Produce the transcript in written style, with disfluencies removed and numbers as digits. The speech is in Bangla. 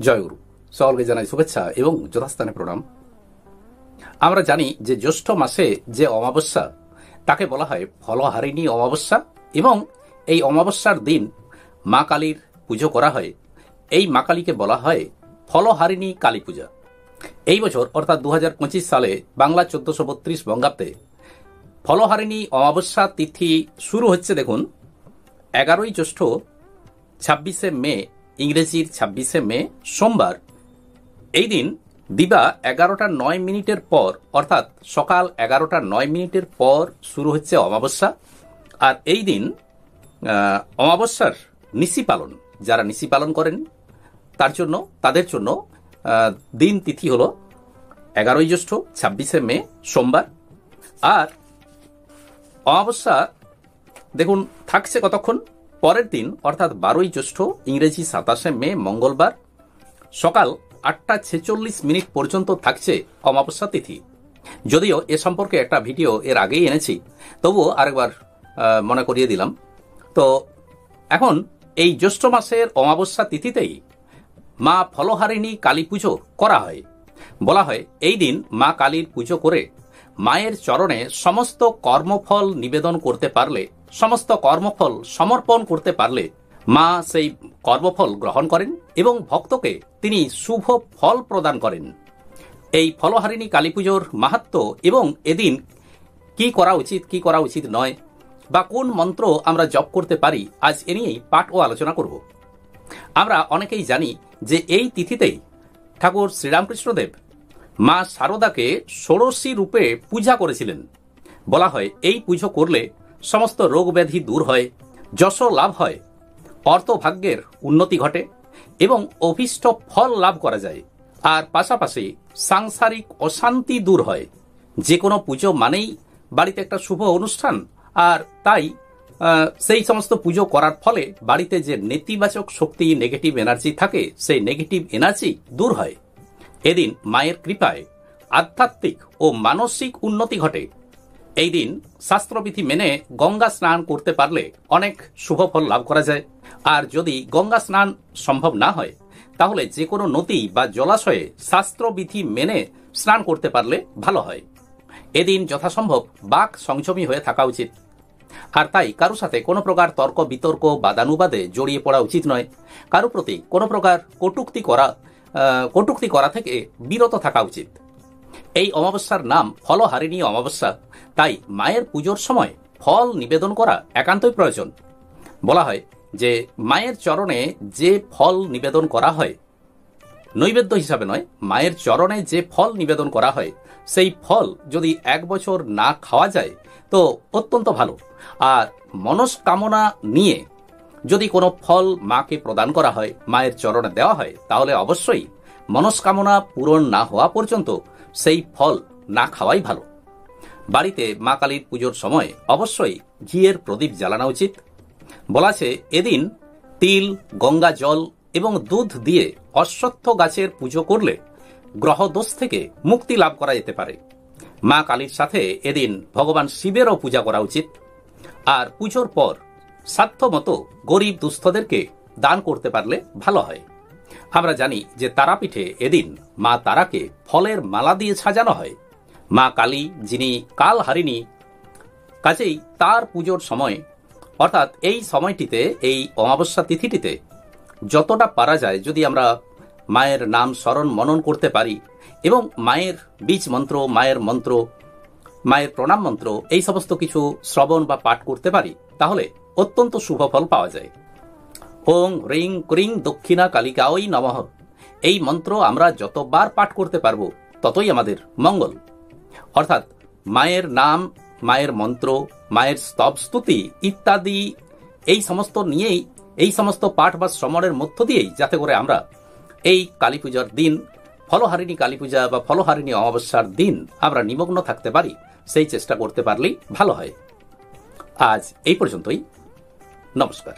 জয়গুরু সকলকে জানাই শুভেচ্ছা এবং যথাস্থানে প্রণাম। আমরা জানি যে জ্যৈষ্ঠ মাসে যে অমাবস্যা তাকে বলা হয় ফলহারিণী অমাবস্যা এবং এই অমাবস্যার দিন মা কালীর পুজো করা হয়। এই মা কালীকে বলা হয় ফলহারিণী কালী পূজা। এই বছর অর্থাৎ 2025 সালে বাংলা 1432 বঙ্গাব্দে ফলহারিণী অমাবস্যা তিথি শুরু হচ্ছে। দেখুন 11ই জ্যৈষ্ঠ 26শে মে, ইংরেজির 26শে মে সোমবার। এই দিন দিবা 11টা 9 মিনিটের পর অর্থাৎ সকাল 11টা 9 মিনিটের পর শুরু হচ্ছে অমাবস্যা। আর এই দিন অমাবস্যার নিশি পালন, যারা নিশি পালন করেন তাদের জন্য দিন তিথি হল 11ই জ্যৈষ্ঠ 26শে মে সোমবার। আর অমাবস্যা দেখুন থাকছে কতক্ষণ, পরের দিন অর্থাৎ 12ই জ্যৈষ্ঠ ইংরেজি 27শে মে মঙ্গলবার সকাল 8টা 46 মিনিট পর্যন্ত থাকছে অমাবস্যা তিথি। যদিও এ সম্পর্কে একটা ভিডিও এর আগেই এনেছি, তবুও আরেকবার মনে করিয়ে দিলাম। তো এখন এই জ্যৈষ্ঠ মাসের অমাবস্যা তিথিতেই মা ফলহারিণী কালী পুজো করা হয়। বলা হয় এই দিন মা কালীর পুজো করে মায়ের চরণে সমস্ত কর্মফল নিবেদন করতে পারলে, সমস্ত কর্মফল সমর্পণ করতে পারলে মা সেই কর্মফল গ্রহণ করেন এবং ভক্তকে তিনি শুভ ফল প্রদান করেন। এই ফলহারিণী কালী পুজোর মাহাত্ম্য এবং এদিন কি করা উচিত কি করা উচিত নয় বা কোন মন্ত্র আমরা জপ করতে পারি, আজ এ নিয়েই পাঠ ও আলোচনা করব। আমরা অনেকেই জানি যে এই তিথিতেই ঠাকুর শ্রীরামকৃষ্ণদেব মা শারদাকে ষোড়শী রূপে পূজা করেছিলেন। বলা হয় এই পুজো করলে সমস্ত রোগ ব্যাধি দূর হয়, যশ লাভ হয়, অর্থভাগ্যের উন্নতি ঘটে এবং অভীষ্ট ফল লাভ করা যায়। আর পাশাপাশি সাংসারিক অশান্তি দূর হয়। যে কোনো পুজো মানেই বাড়িতে একটা শুভ অনুষ্ঠান, আর তাই সেই সমস্ত পুজো করার ফলে বাড়িতে যে নেতিবাচক শক্তি, নেগেটিভ এনার্জি থাকে, সেই নেগেটিভ এনার্জি দূর হয়। এদিন মায়ের কৃপায় আধ্যাত্মিক ও মানসিক উন্নতি ঘটে। এই দিন শাস্ত্রবিধি মেনে গঙ্গা স্নান করতে পারলে অনেক শুভ ফল লাভ করা যায়। আর যদি গঙ্গা স্নান সম্ভব না হয় তাহলে যে কোনো নদী বা জলাশয়ে শাস্ত্রবিধি মেনে স্নান করতে পারলে ভালো হয়। এদিন যথাসম্ভব বাক সংযমী হয়ে থাকা উচিত। আর তাই কারো সাথে কোনো প্রকার তর্ক বিতর্ক বাদানুবাদে জড়িয়ে পড়া উচিত নয়। কারো প্রতি কোনো প্রকার কটূক্তি করা থেকে বিরত থাকা উচিত। এই অমাবস্যার নাম ফলহারিণী অমাবস্যা, তাই মায়ের পুজোর সময় ফল নিবেদন করা একান্তই প্রয়োজন। বলা হয় যে মায়ের চরণে যে ফল নিবেদন করা হয়, নৈবেদ্য হিসাবে নয়, মায়ের চরণে যে ফল নিবেদন করা হয় সেই ফল যদি 1 বছর না খাওয়া যায় তো অত্যন্ত ভালো। আর মনস্কামনা নিয়ে যদি কোনো ফল মাকে প্রদান করা হয়, মায়ের চরণে দেওয়া হয়, তাহলে অবশ্যই মনস্কামনা পূরণ না হওয়া পর্যন্ত সেই ফল না খাওয়াই ভালো। বাড়িতে মা কালীর পুজোর সময় অবশ্যই ঘিয়ের প্রদীপ জ্বালানো উচিত। বলা আছে এদিন তিল, গঙ্গা জল এবং দুধ দিয়ে অশ্বত্থ গাছের পুজো করলে গ্রহদোষ থেকে মুক্তি লাভ করা যেতে পারে। মা কালীর সাথে এদিন ভগবান শিবেরও পূজা করা উচিত। আর পুজোর পর সাধ্যমতো গরিব দুস্থদেরকে দান করতে পারলে ভালো হয়। আমরা জানি যে তারাপীঠে এদিন মা তারাকে ফলের মালা দিয়ে সাজানো হয়। মা কালী যিনি কালহারিণী, কাজেই তার পুজোর সময় অর্থাৎ এই সময়টিতে, এই অমাবস্যা তিথিটিতে যতটা পারা যায় যদি আমরা মায়ের নাম স্মরণ মনন করতে পারি এবং মায়ের বীজ মন্ত্র, মায়ের মন্ত্র, মায়ের প্রণাম মন্ত্র এই সমস্ত কিছু শ্রবণ বা পাঠ করতে পারি, তাহলে অত্যন্ত শুভ ফল পাওয়া যায়। ওং হ্রিং ক্রিং দক্ষিণা কালিকায় নমঃ এই মন্ত্র আমরা যতবার পাঠ করতে পারবো ততই আমাদের মঙ্গল। অর্থাৎ মায়ের নাম, মায়ের মন্ত্র, মায়ের স্তব স্তুতি ইত্যাদি এই সমস্ত নিয়েই, এই সমস্ত পাঠ বা শ্রবণের মধ্য দিয়েই যাতে করে আমরা এই কালী পূজার দিন, ফলহারিণী কালী পূজা বা ফলহারিণী অমাবস্যার দিন আমরা নিমগ্ন থাকতে পারি, সেই চেষ্টা করতে পারলেই ভালো হয়। আজ এই পর্যন্তই। নমস্কার।